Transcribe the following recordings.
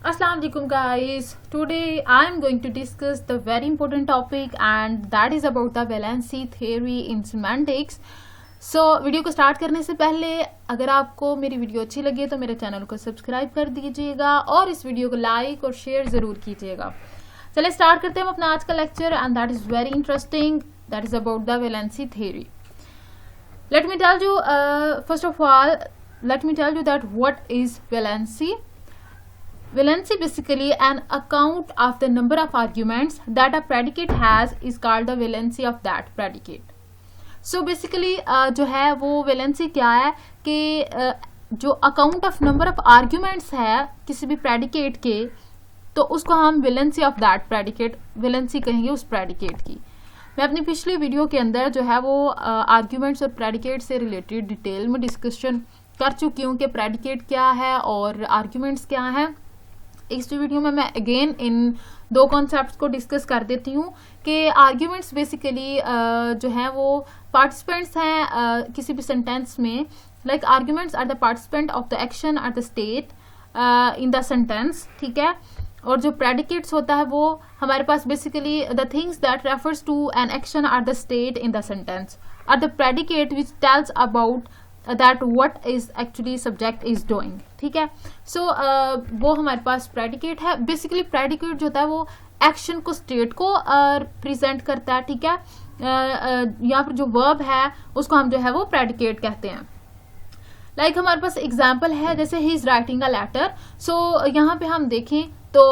Assalamu alaikum guys. Today I am going to discuss the very important topic and that is about the valency theory in semantics. Video को start करने से पहले अगर आपको मेरी video अच्छी लगे तो मेरे चैनल को सब्सक्राइब कर दीजिएगा और इस वीडियो को लाइक और शेयर ज़रूर कीजिएगा। चलिए स्टार्ट करते हैं हम अपना आज का lecture and that is very interesting, that is about the valency theory. Let me tell you, first of all, let me tell you that what is valency. Valency basically an account of the number of arguments that a predicate has is called the valency of that predicate. So basically जो है वो valency क्या है कि जो account of number of arguments है किसी भी predicate के, तो उसको हम valency of that predicate valency कहेंगे उस predicate की। मैं अपनी पिछली वीडियो के अंदर जो है वो आर्ग्यूमेंट्स और प्रेडिकेट से रिलेटेड डिटेल में डिस्कशन कर चुकी हूँ कि प्रेडिकेट क्या है और आर्ग्यूमेंट्स क्या है। इस वीडियो में मैं अगेन इन दो कॉन्सेप्ट्स को डिस्कस कर देती हूँ कि आर्ग्यूमेंट्स बेसिकली जो है वो पार्टिसिपेंट्स हैं किसी भी सेंटेंस में। Like arguments are the participant of the action or the state in the sentence, ठीक है। और जो प्रेडिकेट्स होता है वो हमारे पास basically the things that refers to an action or the state in the sentence or the predicate which tells about that what is actually subject is doing, ठीक है। सो वो हमारे पास प्रेडिकेट है। बेसिकली प्रेडिकेट जो होता है वो एक्शन को स्टेट को प्रेजेंट करता है, ठीक है। यहाँ पर जो वर्ब है उसको हम जो है वो प्रेडिकेट कहते हैं। लाइक हमारे पास एग्जाम्पल है जैसे he is writing a letter. So यहाँ पे हम देखें तो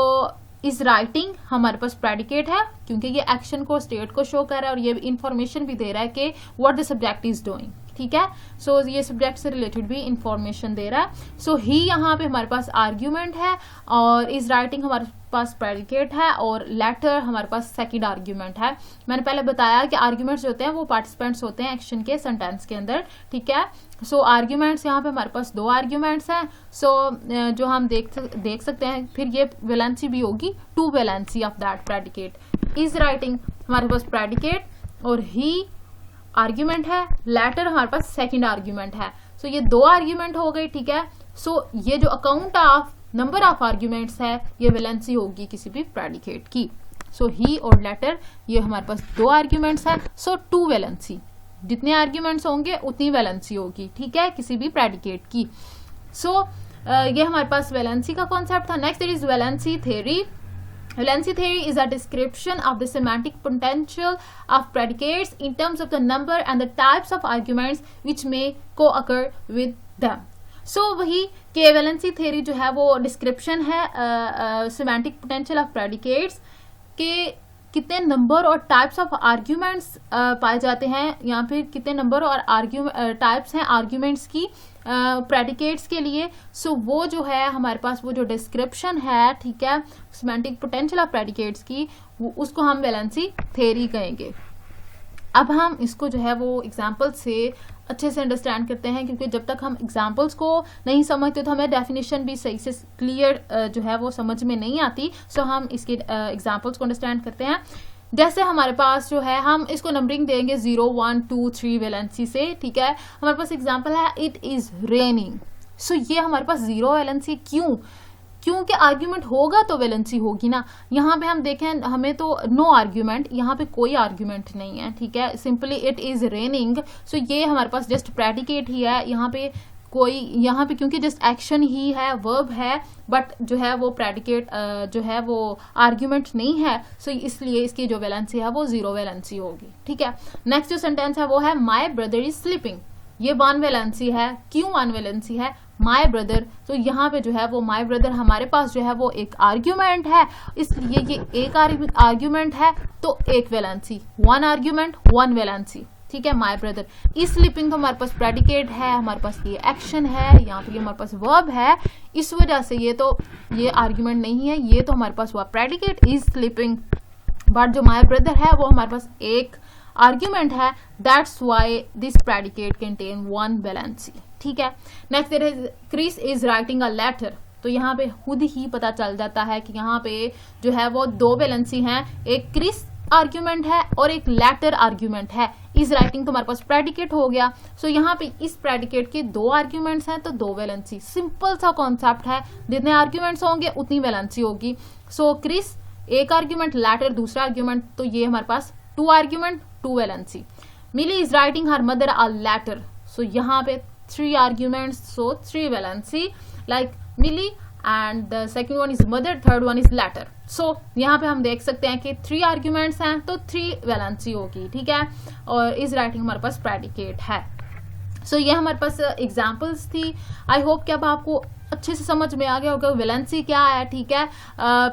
इज राइटिंग हमारे पास प्रेडिकेट है क्योंकि ये एक्शन को स्टेट को शो कर रहा है और ये इंफॉर्मेशन भी दे रहा है कि what the subject is doing, ठीक है। सो ये सब्जेक्ट से रिलेटेड भी इंफॉर्मेशन दे रहा है। सो ही यहाँ पे हमारे पास आर्ग्यूमेंट है और इज राइटिंग हमारे पास प्रेडिकेट है और लेटर हमारे पास सेकंड आर्ग्यूमेंट है। मैंने पहले बताया कि आर्ग्यूमेंट्स होते हैं वो पार्टिसिपेंट्स होते हैं एक्शन के सेंटेंस के अंदर, ठीक है। सो आर्ग्यूमेंट्स यहाँ पे हमारे पास दो आर्ग्यूमेंट्स हैं। सो जो हम देख सकते हैं फिर ये वेलेंसी भी होगी to valency of that predicate. Is writing हमारे पास प्रेडिकेट और ही आर्ग्यूमेंट है, लेटर हमारे पास सेकंड आर्ग्यूमेंट है। सो ये दो आर्ग्यूमेंट हो गए, ठीक है। सो ये जो account of number of arguments है ये वेलेंसी होगी किसी भी प्रेडिकेट की। सो ही और लेटर ये हमारे पास दो आर्ग्यूमेंट्स है। सो टू वेलेंसी, जितने आर्ग्यूमेंट्स होंगे उतनी वेलेंसी होगी, ठीक है, किसी भी प्रेडिकेट की। सो ये हमारे पास वेलेंसी का कॉन्सेप्ट था। Next is valency theory. Valency theory is a description of the semantic potential of predicates in terms of the number and the types of arguments which may co-occur with them. So वही कि valency theory जो है वो description है semantic potential of predicates के कितने number और types of arguments पाए जाते हैं, यहाँ पे कितने नंबर और टाइप्स हैं आर्ग्यूमेंट्स की प्रेडिकेट्स के लिए। सो वो जो है हमारे पास वो जो डिस्क्रिप्शन है, ठीक है, सिमेंटिक पोटेंशियल ऑफ प्रेडिकेट्स की, उसको हम वेलेंसी थ्योरी कहेंगे। अब हम इसको जो है वो एग्जाम्पल से अच्छे से अंडरस्टैंड करते हैं क्योंकि जब तक हम एग्जाम्पल्स को नहीं समझते तो हमें डेफिनेशन भी सही से क्लियर जो है वो समझ में नहीं आती। सो हम इसके एग्जाम्पल्स को अंडरस्टैंड करते हैं। जैसे हमारे पास जो है हम इसको नंबरिंग देंगे 0 1 2 3 वेलेंसी से, ठीक है। हमारे पास एग्जाम्पल है इट इज रेनिंग। सो ये हमारे पास 0 वेलेंसी क्यों? क्योंकि आर्ग्यूमेंट होगा तो वेलेंसी होगी ना। यहाँ पे हम देखें हमें तो नो आर्ग्यूमेंट, यहाँ पे कोई आर्ग्यूमेंट नहीं है, ठीक है। Simply it is raining. So ये हमारे पास जस्ट प्रेडिकेट ही है, यहाँ पे कोई यहाँ पे क्योंकि जस्ट एक्शन ही है, वर्ब है, बट जो है वो प्रेडिकेट जो है वो आर्ग्यूमेंट नहीं है। सो इसलिए इसकी जो वेलेंसी है वो 0 वेलेंसी होगी, ठीक है। नेक्स्ट जो सेंटेंस है वो है माई ब्रदर इज स्लीपिंग। ये 1 वेलेंसी है। क्यों 1 वेलेंसी है? My brother. तो यहाँ पे जो है वो माई ब्रदर हमारे पास जो है वो एक आर्ग्यूमेंट है, इसलिए ये एक आर्ग्यूमेंट है तो एक वेलेंसी। 1 आर्ग्यूमेंट 1 वेलेंसी, ठीक है। माई ब्रदर इज स्लीपिंग तो हमारे पास प्रेडिकेट है, हमारे पास ये एक्शन है, यहाँ पे हमारे पास वर्ब है, इस वजह से ये आर्ग्यूमेंट नहीं है, ये तो हमारे पास हुआ प्रेडिकेट इज स्लीपिंग। बट जो माई ब्रदर है वो हमारे पास एक आर्ग्यूमेंट है, that's why this predicate contain 1 valency, ठीक है। Next is Chris is writing a letter. तो यहाँ पे खुद ही पता चल जाता है कि यहाँ पे जो है वो 2 वेलेंसी हैं। एक क्रिस आर्ग्यूमेंट है और एक लैटर आर्ग्यूमेंट है। इज राइटिंग तो हमारे पास प्रेडिकेट हो गया। सो यहाँ पे इस प्रेडिकेट के दो आर्ग्यूमेंट्स हैं तो दो वैलेंसी। सिंपल सा कॉन्सेप्ट है, जितने आर्ग्यूमेंट्स होंगे उतनी वैलेंसी होगी। सो क्रिस एक आर्ग्यूमेंट, लैटर दूसरा आर्ग्यूमेंट, तो ये हमारे पास 2 argument 2 valency. Milly is writing her mother a letter, so यहाँ पे 3 arguments, so 3 valency like Milly, and the second one is mother, third one is letter. So यहाँ पे हम देख सकते हैं कि 3 आर्ग्यूमेंट्स हैं तो 3 वैलेंसी होगी, ठीक है। और इज राइटिंग हमारे पास प्रेडिकेट है। सो ये हमारे पास एग्जाम्पल्स थी। आई होप कि अब आपको अच्छे से समझ में आ गया होगा वैलेंसी क्या है, ठीक है।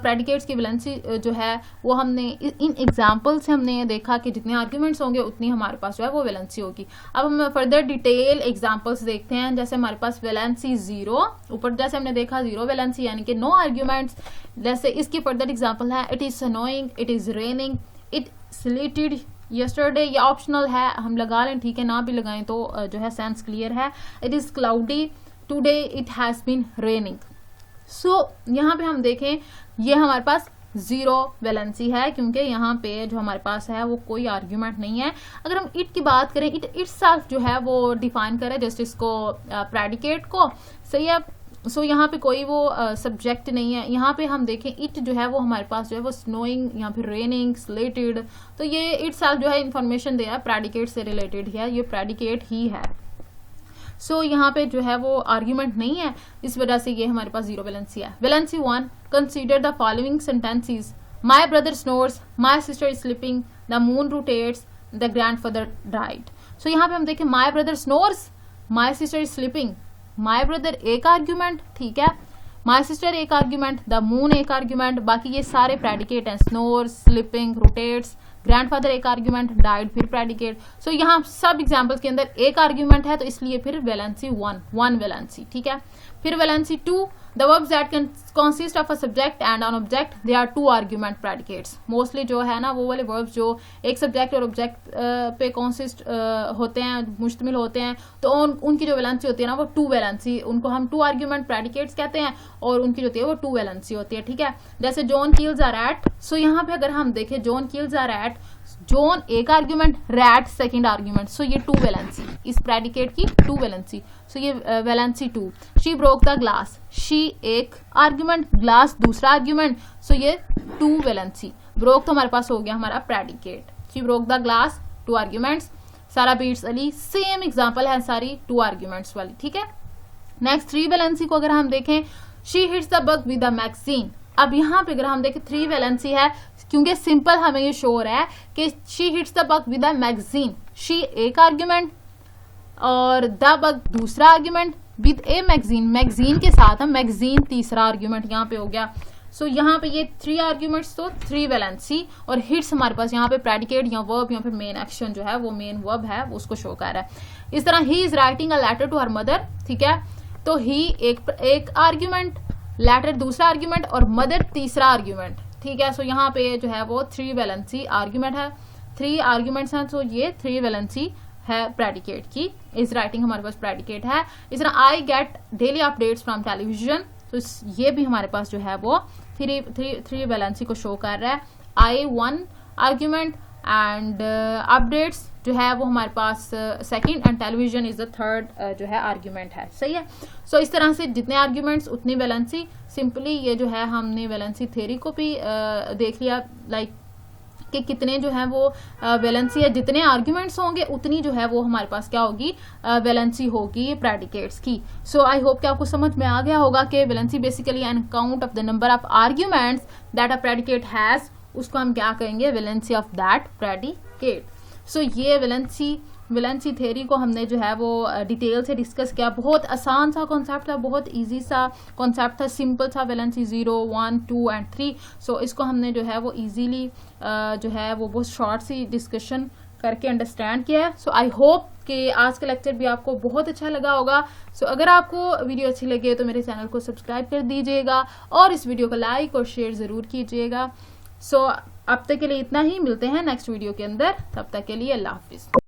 प्रेडिकेट्स की वैलेंसी जो है वो हमने इन एग्जाम्पल से हमने ये देखा कि जितने आर्ग्यूमेंट्स होंगे उतनी हमारे पास जो है वो वैलेंसी होगी। अब हम फर्दर डिटेल एग्जाम्पल्स देखते हैं। जैसे हमारे पास वैलेंसी 0, ऊपर जैसे हमने देखा 0 वैलेंसी यानी कि नो आर्ग्यूमेंट्स। जैसे इसकी फर्दर एग्जाम्पल है it is snowing, it is raining, it sleeted yesterday. ये ऑप्शनल है, हम लगा लें, ठीक है, ना भी लगाएं तो जो है सेंस क्लियर है। It is cloudy, today it has been raining. So यहाँ पे हम देखें ये हमारे पास 0 वैलेंसी है क्योंकि यहाँ पे जो हमारे पास है वो कोई आर्ग्यूमेंट नहीं है। अगर हम इट की बात करें, इट इटसेल्फ जो है वो डिफाइन करे जस्ट इसको प्रेडिकेट को, सही है। सो यहाँ पे कोई वो सब्जेक्ट नहीं है। यहाँ पे हम देखें इट जो है वो हमारे पास जो है वो स्नोइंग या फिर रेनिंग, स्लेटेड, तो ये इटसेल्फ जो है इंफॉर्मेशन दे रहा है, प्रेडिकेट से रिलेटेड है, ये प्रेडिकेट ही है। सो यहाँ पे जो है वो आर्ग्यूमेंट नहीं है, इस वजह से ये हमारे पास 0 वैलेंसी है। Valency 1, consider the following sentences, my brother snores, my sister is sleeping, the moon rotates, the grandfather died. So यहाँ पे हम देखें my brother snores, my sister is sleeping, my brother एक आर्ग्यूमेंट, ठीक है, माई सिस्टर एक argument, the moon एक argument, बाकी ये सारे प्रेडिकेट हैं, स्नोर्स, स्लीपिंग, रोटेट्स, ग्रैंडफादर एक आर्ग्यूमेंट, डाइड फिर प्रेडिकेट। सो यहाँ सब एग्जांपल्स के अंदर एक आर्ग्यूमेंट है तो इसलिए फिर वैलेंसी 1 वैलेंसी, ठीक है। फिर valency 2, the verbs that can consist of a subject and an object, they are 2 argument predicates। Mostly जो है ना वो वाले वर्ब्स जो एक सब्जेक्ट और ऑब्जेक्ट पे consist होते हैं, मुश्तमिल होते हैं, तो उनकी जो वैलेंसी होती है ना वो 2 वैलेंसी, उनको हम 2 argument predicates कहते हैं और उनकी जो होती है वो 2 वैलेंसी होती है, ठीक है। जैसे जॉन किल्स अ रैट, सो यहाँ पे अगर हम देखें John kills a rat, John एक आर्ग्यूमेंट, रैट सेकंड आर्ग्यूमेंट, सो ये 2 वैलेंसी, इस प्रेडिकेट की 2 वैलेंसी, सो ये valency 2। She broke the glass, she एक आर्ग्यूमेंट, ग्लास दूसरा आर्ग्यूमेंट, सो ये 2 वैलेंसी। ब्रोक तो हमारे पास हो गया हमारा predicate, she broke the glass 2 arguments. सारा बीट्स अली, सेम एग्जांपल है सारी 2 आर्ग्यूमेंट्स वाली, ठीक है। नेक्स्ट 3 वैलेंसी को अगर हम देखें, she hits the bug with the magazine. अब यहाँ पे अगर हम देखें 3 वैलेंसी है क्योंकि सिंपल हमें ये शो हो रहा है कि she hits the bug with the magazine, she एक आर्ग्यूमेंट और द बग दूसरा argument with a magazine, magazine के साथ हम मैगजीन तीसरा आर्ग्यूमेंट यहाँ पे हो गया। सो यहाँ पे ये 3 आर्ग्यूमेंट्स तो 3 वैलेंसी, और हिट्स हमारे पास यहाँ पे प्रेडिकेट या वर्ब या फिर मेन एक्शन जो है वो मेन वर्ब है वो उसको शो कर रहा है। इस तरह ही is writing a letter to her mother, ठीक है, तो ही एक आर्ग्यूमेंट, लेटर दूसरा आर्ग्यूमेंट और मदर तीसरा आर्ग्यूमेंट, ठीक है। सो यहाँ पे जो है वो 3 वैलेंसी आर्ग्यूमेंट है, 3 आर्ग्यूमेंट्स हैं, सो ये 3 वैलेंसी है प्रेडिकेट की। इज राइटिंग हमारे पास प्रेडिकेट है। इस तरह I get daily updates from television, तो ये भी हमारे पास जो है वो 3 वैलेंसी को शो कर रहा है। आई 1 आर्ग्यूमेंट एंड अपडेट्स जो है वो हमारे पास second and television is the third जो है आर्ग्यूमेंट है, सही है। सो इस तरह से जितने आर्ग्यूमेंट्स उतनी वैलेंसी। सिंपली ये जो है हमने वैलेंसी थ्योरी को भी देख लिया, लाइक कि कितने जो है वो वैलेंसी है, जितने आर्ग्यूमेंट्स होंगे उतनी जो है वो हमारे पास क्या होगी, वैलेंसी होगी प्रेडिकेट्स की। सो आई होप कि आपको समझ में आ गया होगा कि valency basically an count of the number of arguments that a predicate has, उसको हम क्या कहेंगे, valency of that predicate. So ये वैलेंसी थ्योरी को हमने जो है वो डिटेल से डिस्कस किया। बहुत आसान सा कॉन्सेप्ट था, बहुत इजी सा कॉन्सेप्ट था, सिंपल सा, वैलेंसी 0, 1, 2 एंड 3। सो इसको हमने जो है वो इजीली जो है वो बहुत शॉर्ट सी डिस्कशन करके अंडरस्टैंड किया है। सो आई होप कि आज का लेक्चर भी आपको बहुत अच्छा लगा होगा। सो अगर आपको वीडियो अच्छी लगे तो मेरे चैनल को सब्सक्राइब कर दीजिएगा और इस वीडियो को लाइक और शेयर ज़रूर कीजिएगा। सो अब तक के लिए इतना ही, मिलते हैं नेक्स्ट वीडियो के अंदर, तब तक के लिए अल्लाह हाफिज़।